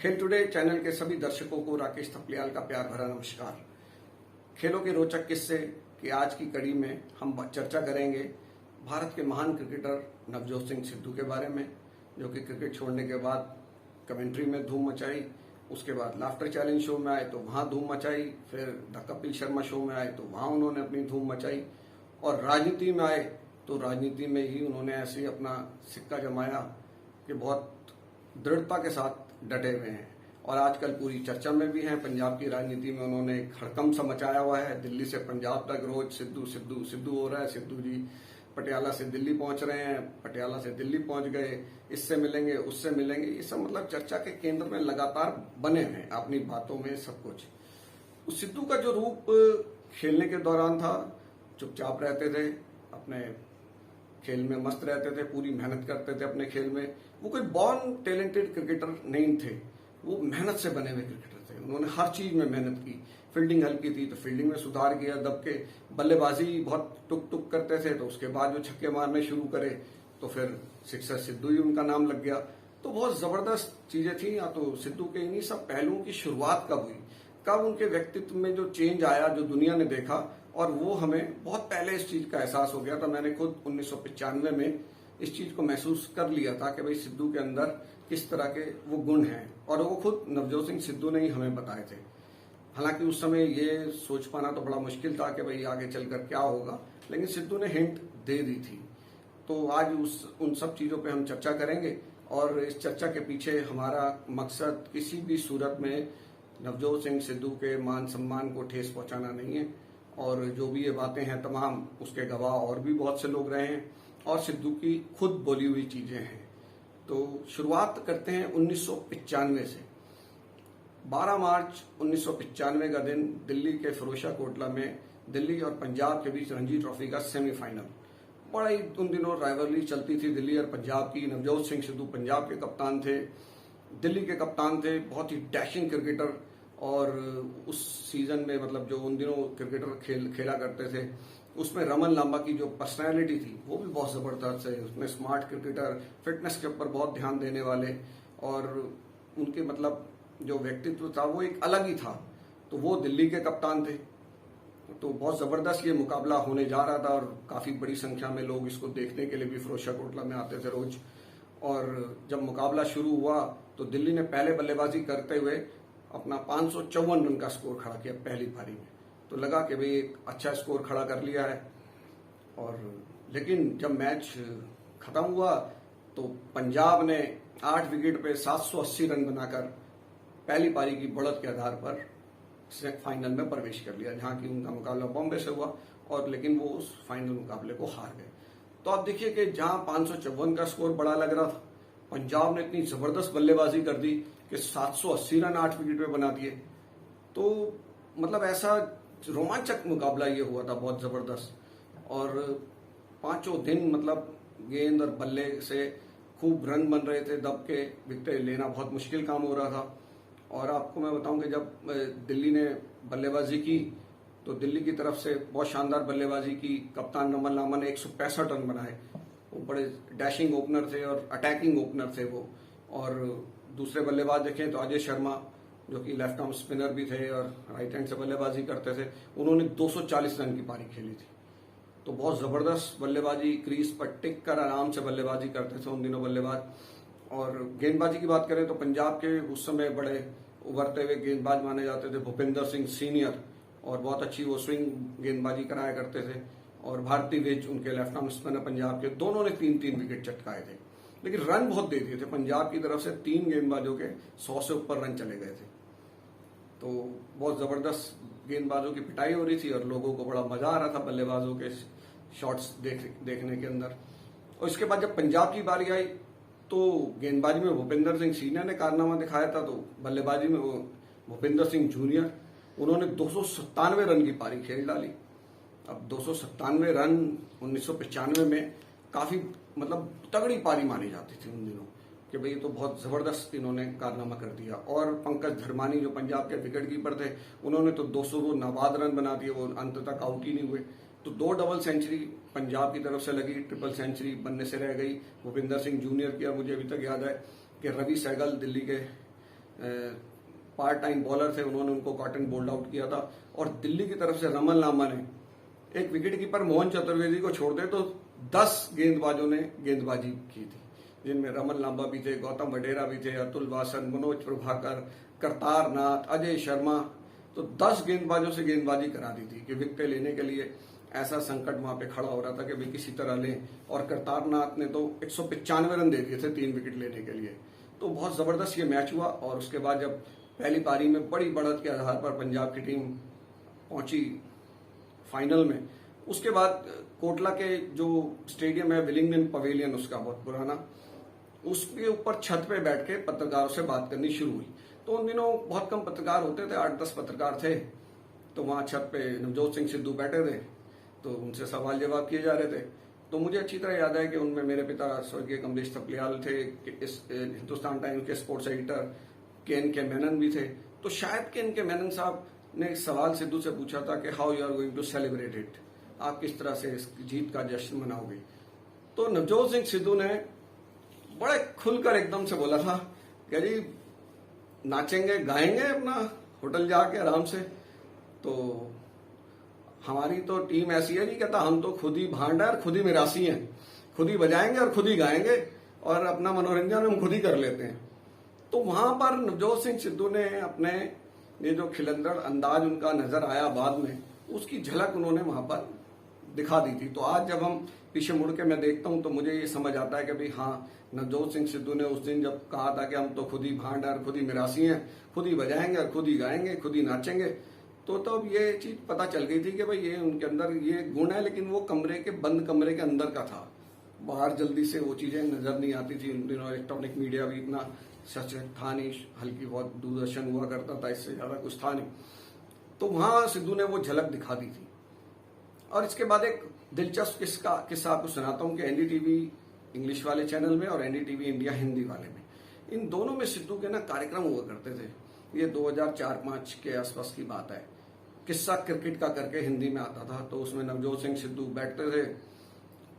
खेल today channel के सभी दर्शकों को राकेश थपलियाल का प्यार भरा नमस्कार। खेलों के रोचक किस्से की आज की कड़ी में हम चर्चा करेंगे भारत के महान क्रिकेटर नवजोत सिंह सिद्धू के बारे में, जो कि क्रिकेट छोड़ने के बाद कमेंट्री में धूम मचाई, उसके बाद लाफ्टर चैलेंज शो में आए तो वहां धूम मचाई, फिर द कपिल शर्मा शो में आए तो वहां उन्होंने अपनी धूम मचाई, और राजनीति में आए तो राजनीति में ही उन्होंने ऐसे ही अपना सिक्का जमाया कि बहुत दृढ़ता के साथ डटे हुए हैं। और आजकल पूरी चर्चा में भी हैं। पंजाब की राजनीति में उन्होंने एक हड़कंप सा मचाया हुआ है। दिल्ली से पंजाब तक रोज सिद्धू सिद्धू सिद्धू हो रहा है। सिद्धू जी पटियाला से दिल्ली पहुंच रहे हैं, पटियाला से दिल्ली पहुंच गए, इससे मिलेंगे उससे मिलेंगे, ये सब मतलब चर्चा के केंद्र में लगातार बने हैं अपनी बातों में सब कुछ। उस सिद्धू का जो रूप खेलने के दौरान था, चुपचाप रहते थे, अपने खेल में मस्त रहते थे, पूरी मेहनत करते थे अपने खेल में। वो कोई बॉर्न टैलेंटेड क्रिकेटर नहीं थे, वो मेहनत से बने हुए क्रिकेटर थे। उन्होंने हर चीज में मेहनत की। फील्डिंग हल्की थी तो फील्डिंग में सुधार किया, दब के बल्लेबाजी बहुत टुक टुक करते थे, तो उसके बाद जो छक्के मारने शुरू करे तो फिर सिक्सर सिद्धू ही उनका नाम लग गया। तो बहुत जबरदस्त चीजें थी। या तो सिद्धू के इन्हीं सब पहलुओं की शुरुआत कब हुई, कब उनके व्यक्तित्व में जो चेंज आया, जो दुनिया ने देखा, और वो हमें बहुत पहले इस चीज का एहसास हो गया था। मैंने खुद 1995 में इस चीज को महसूस कर लिया था कि भाई सिद्धू के अंदर किस तरह के वो गुण हैं, और वो खुद नवजोत सिंह सिद्धू ने ही हमें बताए थे। हालांकि उस समय ये सोच पाना तो बड़ा मुश्किल था कि भाई आगे चलकर क्या होगा, लेकिन सिद्धू ने हिंट दे दी थी। तो आज उन सब चीजों पे हम चर्चा करेंगे, और इस चर्चा के पीछे हमारा मकसद किसी भी सूरत में नवजोत सिंह सिद्धू के मान सम्मान को ठेस पहुंचाना नहीं है। और जो भी ये बातें हैं तमाम, उसके गवाह और भी बहुत से लोग रहे हैं, और सिद्धू की खुद बोली हुई चीजें हैं। तो शुरुआत करते हैं 1995 से। 12 मार्च 1995 का दिन दिल्ली के फिरोजशाह कोटला में दिल्ली और पंजाब के बीच रणजी ट्रॉफी का सेमीफाइनल। बड़ा ही उन दिनों राइवलरी चलती थी दिल्ली और पंजाब की। नवजोत सिंह सिद्धू पंजाब के कप्तान थे, दिल्ली के कप्तान थे, बहुत ही डैशिंग क्रिकेटर। और उस सीजन में मतलब जो उन दिनों क्रिकेटर खेला करते थे, उसमें रमन लांबा की जो पर्सनैलिटी थी वो भी बहुत जबरदस्त है। उसमें स्मार्ट क्रिकेटर, फिटनेस के ऊपर बहुत ध्यान देने वाले, और उनके मतलब जो व्यक्तित्व था वो एक अलग ही था। तो वो दिल्ली के कप्तान थे। तो बहुत जबरदस्त ये मुकाबला होने जा रहा था, और काफी बड़ी संख्या में लोग इसको देखने के लिए भी फिरोजशाह कोटला में आते थे रोज। और जब मुकाबला शुरू हुआ तो दिल्ली ने पहले बल्लेबाजी करते हुए अपना 554 रन का स्कोर खड़ा किया पहली पारी में। तो लगा कि भाई एक अच्छा स्कोर खड़ा कर लिया है। और लेकिन जब मैच खत्म हुआ तो पंजाब ने 8 विकेट पे 780 रन बनाकर पहली पारी की बढ़त के आधार पर फाइनल में प्रवेश कर लिया, जहां की उनका मुकाबला बॉम्बे से हुआ, और लेकिन वो उस फाइनल मुकाबले को हार गए। तो आप देखिए कि जहां 554 का स्कोर बड़ा लग रहा था, पंजाब ने इतनी जबरदस्त बल्लेबाजी कर दी कि 780 रन 8 विकेट पे बना दिए। तो मतलब ऐसा रोमांचक मुकाबला ये हुआ था, बहुत जबरदस्त। और पांचों दिन मतलब गेंद और बल्ले से खूब रन बन रहे थे, दब के विकेट लेना बहुत मुश्किल काम हो रहा था। और आपको मैं बताऊं कि जब दिल्ली ने बल्लेबाजी की तो दिल्ली की तरफ से बहुत शानदार बल्लेबाजी की। कप्तान रमन लांबा ने 165 रन बनाए। वो बड़े डैशिंग ओपनर थे और अटैकिंग ओपनर थे वो। और दूसरे बल्लेबाज देखें तो अजय शर्मा, जो कि लेफ्ट आर्म स्पिनर भी थे और राइट हैंड से बल्लेबाजी करते थे, उन्होंने 240 रन की पारी खेली थी। तो बहुत जबरदस्त बल्लेबाजी, क्रीज पर टिक कर आराम से बल्लेबाजी करते थे उन दिनों बल्लेबाज। और गेंदबाजी की बात करें तो पंजाब के उस समय बड़े उभरते हुए गेंदबाज माने जाते थे भूपिंदर सिंह सीनियर, और बहुत अच्छी वो स्विंग गेंदबाजी कराया करते थे। और भारती विज उनके लेफ्ट आर्म स्पिनर पंजाब के, दोनों ने 3-3 विकेट चटकाए थे। लेकिन रन बहुत दे दिए थे पंजाब की तरफ से। 3 गेंदबाजों के 100 से ऊपर रन चले गए थे। तो बहुत जबरदस्त गेंदबाजों की पिटाई हो रही थी, और लोगों को बड़ा मजा आ रहा था बल्लेबाजों के शॉट्स देखने के अंदर। और इसके बाद जब पंजाब की बारी आई तो गेंदबाजी में भूपिंदर सिंह सीनियर ने कारनामा दिखाया था, तो बल्लेबाजी में भूपिंदर सिंह जूनियर, उन्होंने 297 रन की पारी खेल डाली। अब 297 रन 1995 में काफी मतलब तगड़ी पारी मानी जाती थी उन दिनों, कि भाई तो बहुत जबरदस्त इन्होंने कारनामा कर दिया। और पंकज धर्मानी जो पंजाब के विकेट कीपर थे, उन्होंने तो 200 नाबाद रन बना दिए, वो अंत तक आउट ही नहीं हुए। तो 2 डबल सेंचुरी पंजाब की तरफ से लगी, ट्रिपल सेंचुरी बनने से रह गई भूपिंदर सिंह जूनियर की। और मुझे अभी तक याद है कि रवि सहगल दिल्ली के पार्ट टाइम बॉलर थे, उन्होंने उनको कॉटन बोल्ड आउट किया था। और दिल्ली की तरफ से रमन लांबा ने एक विकेट कीपर मोहन चतुर्वेदी को छोड़ दे तो 10 गेंदबाजों ने गेंदबाजी की थी, जिनमें रमन लांबा भी थे, गौतम वडेरा भी थे, अतुल वासन, मनोज प्रभाकर, करतार नाथ, अजय शर्मा। तो 10 गेंदबाजों से गेंदबाजी करा दी थी कि विकेट लेने के लिए ऐसा संकट वहां पे खड़ा हो रहा था कि भाई किसी तरह लें। और करतार नाथ ने तो 195 रन दे दिए थे 3 विकेट लेने के लिए। तो बहुत जबरदस्त ये मैच हुआ। और उसके बाद जब पहली पारी में बड़ी बढ़त के आधार पर पंजाब की टीम पहुंची फाइनल में, उसके बाद कोटला के जो स्टेडियम है विलिंगडन पवेलियन, उसका बहुत पुराना, उसके ऊपर छत पे बैठ के पत्रकारों से बात करनी शुरू हुई। तो उन दिनों बहुत कम पत्रकार होते थे, 8-10 पत्रकार थे। तो वहां छत पे नवजोत सिंह सिद्धू बैठे थे, तो उनसे सवाल जवाब किए जा रहे थे। तो मुझे अच्छी तरह याद है कि उनमें मेरे पिता स्वर्गीय कमलेश थपलियाल थे, इस हिंदुस्तान टाइम्स के स्पोर्ट्स एडिटर के मेनन भी थे। तो शायद के मेनन साहब ने एक सवाल सिद्धू से पूछा था कि how you are going to celebrate it, आप किस तरह से इस जीत का जश्न मनाओगे। तो नवजोत सिंह सिद्धू ने बड़े खुलकर एकदम से बोला था कि जी नाचेंगे गाएंगे अपना होटल जाके आराम से। तो हमारी तो टीम ऐसी है जी, कहता हम तो खुद ही भांड है और खुद ही मिरासी हैं, खुद ही बजाएंगे और खुद ही गाएंगे और अपना मनोरंजन हम खुद ही कर लेते हैं। तो वहां पर नवजोत सिंह सिद्धू ने अपने ये जो खिलंदड़ अंदाज उनका नजर आया बाद में, उसकी झलक उन्होंने वहां पर दिखा दी थी। तो आज जब हम पीछे मुड़ के मैं देखता हूं तो मुझे ये समझ आता है कि भाई हाँ, नवजोत सिंह सिद्धू ने उस दिन जब कहा था कि हम तो खुद ही भांड और खुद ही मिरासी हैं, खुद ही बजाएंगे और खुद ही गाएंगे, खुद ही नाचेंगे, तो तब ये चीज पता चल गई थी कि भाई ये उनके अंदर ये गुण है। लेकिन वो बंद कमरे के अंदर का था, बाहर जल्दी से वो चीजें नजर नहीं आती थी। उन दिनों इलेक्ट्रॉनिक मीडिया भी इतना सच था नहीं, हल्की बहुत दूरदर्शन हुआ करता था, इससे ज्यादा कुछ था नहीं। तो वहां सिद्धू ने वो झलक दिखा दी थी। और इसके बाद एक दिलचस्प किस्सा आपको सुनाता हूं कि एनडीटीवी इंग्लिश वाले चैनल में और एनडीटीवी इंडिया हिंदी वाले में, इन दोनों में सिद्धू के ना कार्यक्रम हुआ करते थे। ये 2004-05 के आसपास की बात है। किस्सा क्रिकेट का करके हिंदी में आता था। तो उसमें नवजोत सिंह सिद्धू बैठते थे,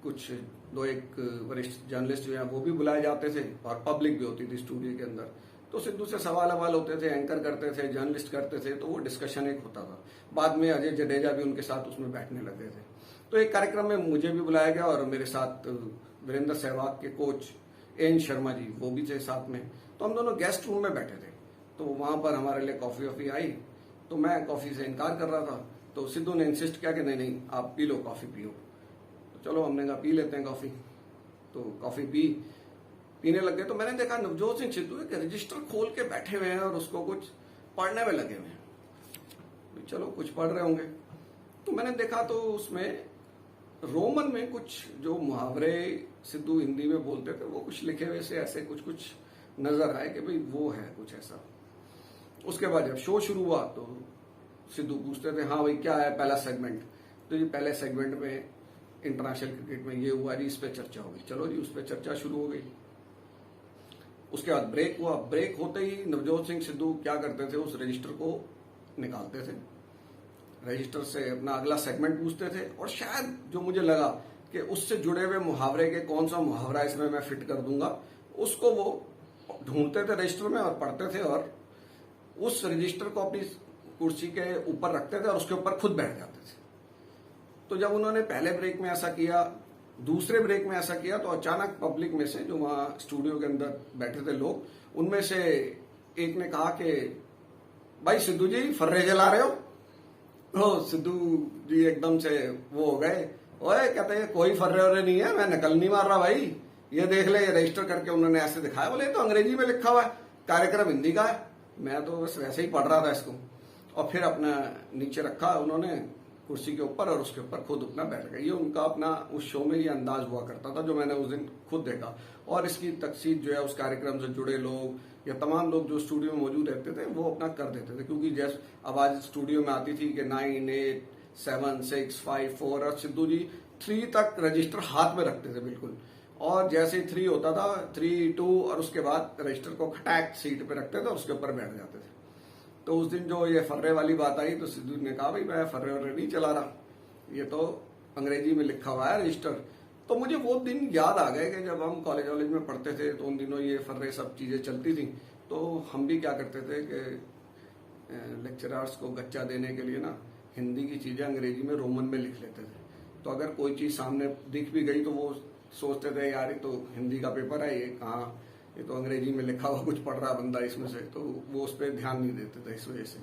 कुछ 2-1 वरिष्ठ जर्नलिस्ट जो है वो भी बुलाए जाते थे और पब्लिक भी होती थी स्टूडियो के अंदर। तो सिद्धू से सवाल होते थे, एंकर करते थे, जर्नलिस्ट करते थे, तो वो डिस्कशन एक होता था। बाद में अजय जडेजा भी उनके साथ उसमें बैठने लगे थे। तो एक कार्यक्रम में मुझे भी बुलाया गया और मेरे साथ वीरेंद्र सहवाग के कोच एन शर्मा जी वो भी थे साथ में। तो हम दोनों गेस्ट रूम में बैठे थे। तो वहां पर हमारे लिए कॉफी वॉफी आई, तो मैं कॉफी से इनकार कर रहा था। तो सिद्धू ने इंसिस्ट किया कि नहीं आप पी लो, कॉफी पियो। तो चलो हमने कहा पी लेते हैं कॉफी। तो कॉफी पीने लग गए। तो मैंने देखा नवजोत सिंह सिद्धू एक रजिस्टर खोल के बैठे हुए हैं और उसको कुछ पढ़ने में लगे हुए हैं। चलो कुछ पढ़ रहे होंगे। तो मैंने देखा तो उसमें रोमन में कुछ जो मुहावरे सिद्धू हिंदी में बोलते थे वो कुछ लिखे हुए से ऐसे कुछ नजर आए कि भाई वो है कुछ ऐसा। उसके बाद जब शो शुरू हुआ तो सिद्धू पूछते थे हाँ भाई क्या है पहला सेगमेंट। तो ये पहले सेगमेंट में इंटरनेशनल क्रिकेट में ये हुआ जी, इस पे चर्चा होगी। चलो जी, उस पर चर्चा शुरू हो गई। उसके बाद ब्रेक हुआ। ब्रेक होते ही नवजोत सिंह सिद्धू क्या करते थे, उस रजिस्टर को निकालते थे, रजिस्टर से अपना अगला सेगमेंट पूछते थे। और शायद जो मुझे लगा कि उससे जुड़े हुए मुहावरे के कौन सा मुहावरा इसमें मैं फिट कर दूंगा, उसको वो ढूंढते थे रजिस्टर में और पढ़ते थे और उस रजिस्टर को अपनी कुर्सी के ऊपर रखते थे और उसके ऊपर खुद बैठ जाते थे। तो जब उन्होंने पहले ब्रेक में ऐसा किया, दूसरे ब्रेक में ऐसा किया, तो अचानक पब्लिक में से जो वहां स्टूडियो के अंदर बैठे थे लोग, उनमें से एक ने कहा कि भाई सिद्धू जी फर्रे जला रहे हो। तो सिद्धू जी एकदम से वो हो गए, ओए कहते हैं कोई फर्रे वर्रे नहीं है, मैं नकल नहीं मार रहा भाई, ये देख ले। रजिस्टर करके उन्होंने ऐसे दिखाया। बोले तो अंग्रेजी में लिखा हुआ है, कार्यक्रम हिंदी का है, मैं तो बस वैसे ही पढ़ रहा था इसको। और फिर अपना नीचे रखा उन्होंने कुर्सी के ऊपर और उसके ऊपर खुद अपना बैठ गए। ये उनका अपना उस शो में ये अंदाज हुआ करता था जो मैंने उस दिन खुद देखा। और इसकी तकसीद जो है उस कार्यक्रम से जुड़े लोग या तमाम लोग जो स्टूडियो में मौजूद रहते थे वो अपना कर देते थे, क्योंकि जैसे आवाज स्टूडियो में आती थी कि 9, 8, 7, 6, 5, 4 और सिद्धू जी 3 तक रजिस्टर हाथ में रखते थे बिल्कुल। और जैसे ही 3 होता था 3, 2 और उसके बाद रजिस्टर को खटैक सीट पे रखते थे और उसके ऊपर बैठ जाते थे। तो उस दिन जो ये फर्रे वाली बात आई तो सिद्धू ने कहा भाई मैं फर्रे वर्रे नहीं चला रहा, ये तो अंग्रेजी में लिखा हुआ है रजिस्टर। तो मुझे वो दिन याद आ गए कि जब हम कॉलेज वॉलेज में पढ़ते थे तो उन दिनों ये फर्रे सब चीजें चलती थी। तो हम भी क्या करते थे कि लेक्चरर्स को गच्चा देने के लिए ना हिंदी की चीज़ें अंग्रेजी में रोमन में लिख लेते थे। तो अगर कोई चीज़ सामने दिख भी गई तो वो सोचते थे यार ये तो हिंदी का पेपर है, ये कहाँ, ये तो अंग्रेजी में लिखा हुआ कुछ पढ़ रहा बंदा इसमें से, तो वो उस पर ध्यान नहीं देते थे इस वजह से।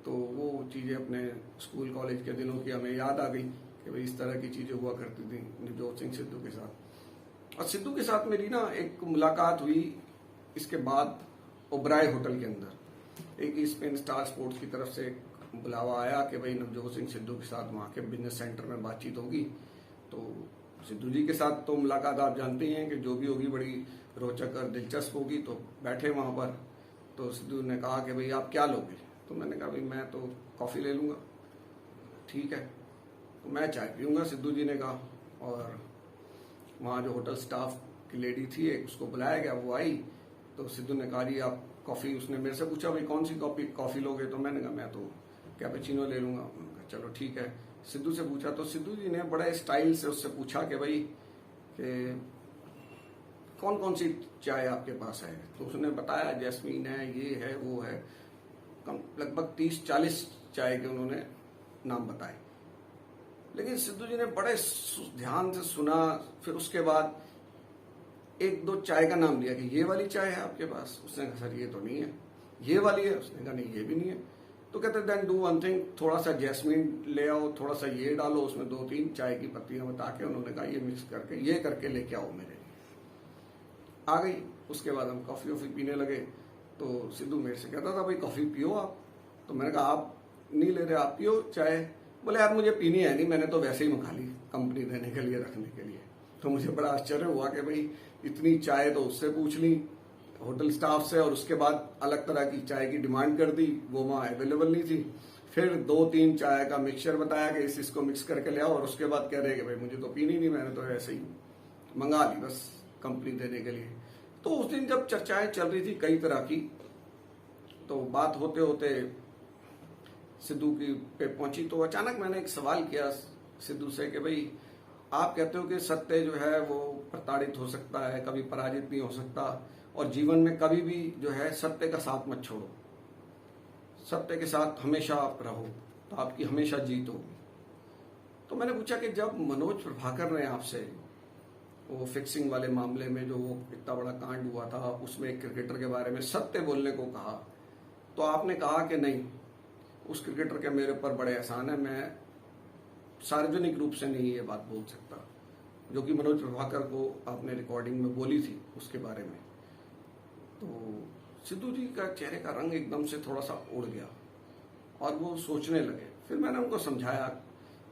तो वो चीज़ें अपने स्कूल कॉलेज के दिनों की हमें याद आ गई कि भाई इस तरह की चीज़ें हुआ करती थी नवजोत सिंह सिद्धू के साथ। और सिद्धू के साथ मेरी ना एक मुलाकात हुई इसके बाद ओबराय होटल के अंदर। एक स्पेन स्टार स्पोर्ट्स की तरफ से बुलावा आया कि भाई नवजोत सिंह सिद्धू के साथ वहाँ के बिजनेस सेंटर में बातचीत होगी। तो सिद्धू जी के साथ तो मुलाकात आप जानते ही हैं कि जो भी होगी बड़ी रोचक और दिलचस्प होगी। तो बैठे वहाँ पर, तो सिद्धू ने कहा कि भाई आप क्या लोगे? तो मैंने कहा भाई मैं तो कॉफ़ी ले लूँगा। ठीक है, तो मैं चाय पीऊँगा, सिद्धू जी ने कहा। और वहाँ जो होटल स्टाफ की लेडी थी एक, उसको बुलाया गया, वो आई। तो सिद्धू ने कहा जी आप कॉफ़ी, उसने मेरे से पूछा भाई कौन सी कॉफ़ी लोगे? तो मैंने कहा मैं तो कैपेचिनो ले लूँगा। चलो ठीक है। सिद्धू से पूछा तो सिद्धू जी ने बड़े स्टाइल से उससे पूछा कि भाई कि कौन कौन सी चाय आपके पास है? तो उसने बताया जैस्मीन है, ये है, वो है। लगभग 30-40 चाय के उन्होंने नाम बताए। लेकिन सिद्धू जी ने बड़े ध्यान से सुना। फिर उसके बाद एक दो चाय का नाम लिया कि ये वाली चाय है आपके पास? उसने कहा सर ये तो नहीं है। ये वाली है? उसने कहा नहीं ये भी नहीं है। तो कहते देन डू वन थिंग, थोड़ा सा जैस्मीन ले आओ, थोड़ा सा ये डालो, उसमें 2-3 चाय की पत्तियां बता के उन्होंने कहा ये मिक्स करके ये करके लेके आओ मेरे लिए। आ गई। उसके बाद हम कॉफ़ी वॉफ़ी पीने लगे। तो सिद्धू मेरे से कहता था भाई कॉफ़ी पियो आप। तो मैंने कहा आप नहीं ले रहे, आप पियो चाय। बोले यार मुझे पीनी है नहीं, मैंने तो वैसे ही मंगा ली कंपनी देने के लिए, रखने के लिए। तो मुझे बड़ा आश्चर्य हुआ कि भाई इतनी चाय तो उससे पूछ ली होटल स्टाफ से, और उसके बाद अलग तरह की चाय की डिमांड कर दी, वो वहाँ अवेलेबल नहीं थी। फिर 2-3 चाय का मिक्सचर बताया कि इसको मिक्स करके ले आओ, और उसके बाद कह रहे कि भाई मुझे तो पीनी नहीं, मैंने तो ऐसे ही मंगा ली बस कंपनी देने के लिए। तो उस दिन जब चर्चाएं चल रही थी कई तरह की, तो बात होते होते सिद्धू की पे पहुंची। तो अचानक मैंने एक सवाल किया सिद्धू से कि भाई आप कहते हो कि सत्य जो है वो प्रताड़ित हो सकता है, कभी पराजित नहीं हो सकता, और जीवन में कभी भी जो है सत्य का साथ मत छोड़ो, सत्य के साथ हमेशा आप रहो तो आपकी हमेशा जीत होगी। तो मैंने पूछा कि जब मनोज प्रभाकर ने आपसे वो फिक्सिंग वाले मामले में जो वो इतना बड़ा कांड हुआ था, उसमें एक क्रिकेटर के बारे में सत्य बोलने को कहा, तो आपने कहा कि नहीं उस क्रिकेटर के मेरे ऊपर बड़े एहसान है, मैं सार्वजनिक रूप से नहीं ये बात बोल सकता, जो कि मनोज प्रभाकर को आपने रिकॉर्डिंग में बोली थी उसके बारे में। तो सिद्धू जी का चेहरे का रंग एकदम से थोड़ा सा उड़ गया और वो सोचने लगे। फिर मैंने उनको समझाया,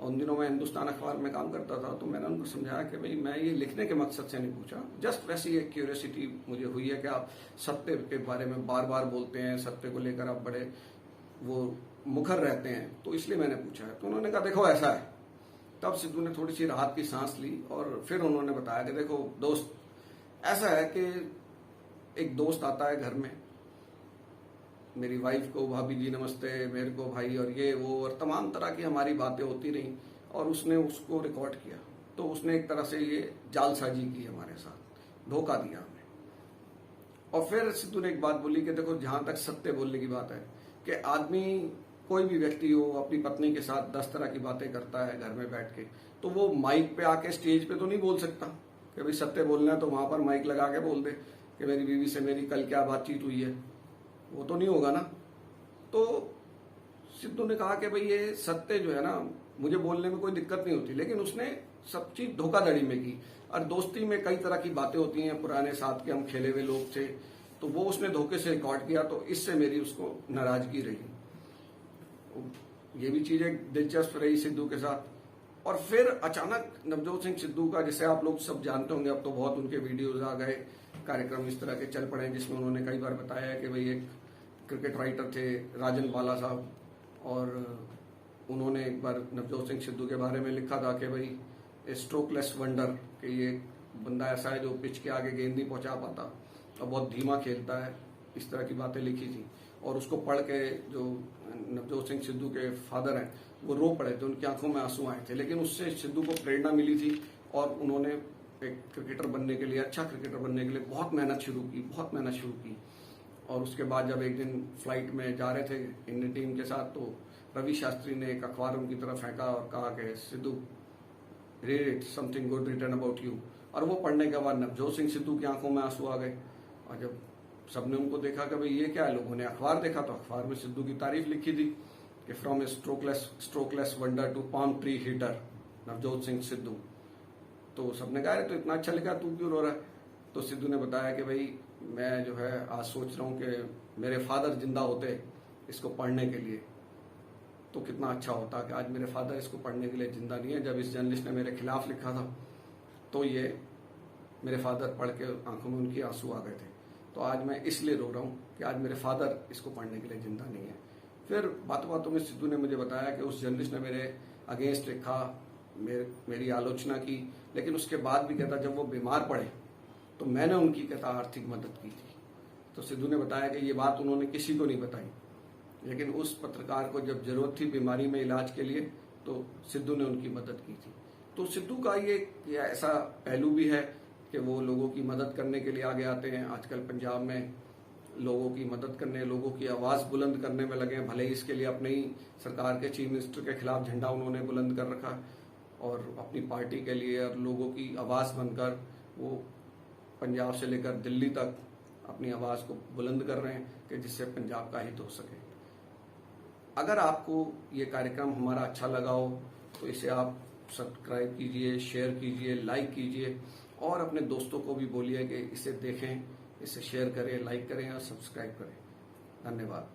और उन दिनों मैं हिंदुस्तान अखबार में काम करता था, तो मैंने उनको समझाया कि भाई मैं ये लिखने के मकसद से नहीं पूछा, जस्ट वैसी एक क्यूरियोसिटी मुझे हुई है कि आप सत्य के बारे में बार बार बोलते हैं, सत्य को लेकर आप बड़े वो मुखर रहते हैं, तो इसलिए मैंने पूछा है। तो उन्होंने कहा देखो ऐसा है। तब सिद्धू ने थोड़ी सी राहत की सांस ली और फिर उन्होंने बताया कि देखो दोस्त, ऐसा है कि एक दोस्त आता है घर में, मेरी वाइफ को भाभी जी नमस्ते, मेरे को भाई, और ये वो और तमाम तरह की हमारी बातें होती रहीं, और उसने उसको रिकॉर्ड किया। तो उसने एक तरह से ये जालसाजी की हमारे साथ, धोखा दिया हमें। और फिर सिद्धू ने एक बात बोली कि देखो जहां तक सत्य बोलने की बात है कि आदमी कोई भी व्यक्ति हो अपनी पत्नी के साथ 10 तरह की बातें करता है घर में बैठ के, तो वो माइक पे आके स्टेज पे तो नहीं बोल सकता कि भाई सत्य बोलना है तो वहां पर माइक लगा के बोल दे कि मेरी बीवी से मेरी कल क्या बातचीत हुई है, वो तो नहीं होगा ना। तो सिद्धू ने कहा कि भाई ये सत्य जो है ना, मुझे बोलने में कोई दिक्कत नहीं होती, लेकिन उसने सब चीज धोखाधड़ी में की। और दोस्ती में कई तरह की बातें होती हैं, पुराने साथ के हम खेले हुए लोग थे, तो वो उसने धोखे से रिकॉर्ड किया, तो इससे मेरी उसको नाराजगी रही। ये भी चीज एक दिलचस्प रही सिद्धू के साथ। और फिर अचानक नवजोत सिंह सिद्धू का, जैसे आप लोग सब जानते होंगे, अब तो बहुत उनके वीडियोज आ गए, कार्यक्रम इस तरह के चल पड़े, जिसमें उन्होंने कई बार बताया कि भाई एक क्रिकेट राइटर थे राजन बाला साहब, और उन्होंने एक बार नवजोत सिंह सिद्धू के बारे में लिखा था कि भाई स्ट्रोकलेस वंडर, कि ये बंदा ऐसा है जो पिच के आगे गेंद नहीं पहुंचा पाता और बहुत धीमा खेलता है, इस तरह की बातें लिखी थी। और उसको पढ़ के जो नवजोत सिंह सिद्धू के फादर हैं वो रो पड़े थे, उनकी आंखों में आंसू आए थे, लेकिन उससे सिद्धू को प्रेरणा मिली थी और उन्होंने एक क्रिकेटर बनने के लिए, अच्छा क्रिकेटर बनने के लिए बहुत मेहनत शुरू की। और उसके बाद जब एक दिन फ्लाइट में जा रहे थे इंडियन टीम के साथ, तो रवि शास्त्री ने एक अखबार उनकी तरफ फेंका और कहा कि Sidhu read it, something good written about you. और वो पढ़ने के बाद नवजोत सिंह सिद्धू की आंखों में आंसू आ गए। और जब सबने उनको देखा कि भाई ये क्या है, लोगों ने अखबार देखा तो अखबार में सिद्धू की तारीफ लिखी थी कि from a strokeless wonder to palm tree hitter Navjot Singh Sidhu. तो सबने कहा तो इतना अच्छा लिखा, तू क्यों रो रहा है? तो सिद्धू ने बताया कि भाई मैं जो है आज सोच रहा हूँ कि मेरे फादर जिंदा होते इसको पढ़ने के लिए तो कितना अच्छा होता कि आज मेरे फादर इसको पढ़ने के लिए जिंदा नहीं है। जब इस जर्नलिस्ट ने मेरे खिलाफ लिखा था तो ये मेरे फादर पढ़ के आंखों में उनकी आंसू आ गए थे। तो आज मैं इसलिए रो रहा हूँ कि आज मेरे फादर इसको पढ़ने के लिए जिंदा नहीं है। फिर बातों बातों में सिद्धू ने मुझे बताया कि उस जर्नलिस्ट ने मेरे अगेंस्ट लिखा, मेरी आलोचना की, लेकिन उसके बाद भी कहता जब वो बीमार पड़े तो मैंने उनकी कहता आर्थिक मदद की थी। तो सिद्धू ने बताया कि ये बात उन्होंने किसी को नहीं बताई, लेकिन उस पत्रकार को जब जरूरत थी बीमारी में इलाज के लिए तो सिद्धू ने उनकी मदद की थी। तो सिद्धू का ये ऐसा पहलू भी है कि वो लोगों की मदद करने के लिए आगे आते हैं। आजकल पंजाब में लोगों की मदद करने, लोगों की आवाज़ बुलंद करने में लगे हैं। भले ही इसके लिए अपने ही सरकार के चीफ मिनिस्टर के खिलाफ झंडा उन्होंने बुलंद कर रखा और अपनी पार्टी के लिए और लोगों की आवाज़ बनकर वो पंजाब से लेकर दिल्ली तक अपनी आवाज़ को बुलंद कर रहे हैं कि जिससे पंजाब का हित हो सके। अगर आपको ये कार्यक्रम हमारा अच्छा लगा हो तो इसे आप सब्सक्राइब कीजिए, शेयर कीजिए, लाइक कीजिए और अपने दोस्तों को भी बोलिए कि इसे देखें, इसे शेयर करें, लाइक करें और सब्सक्राइब करें। धन्यवाद।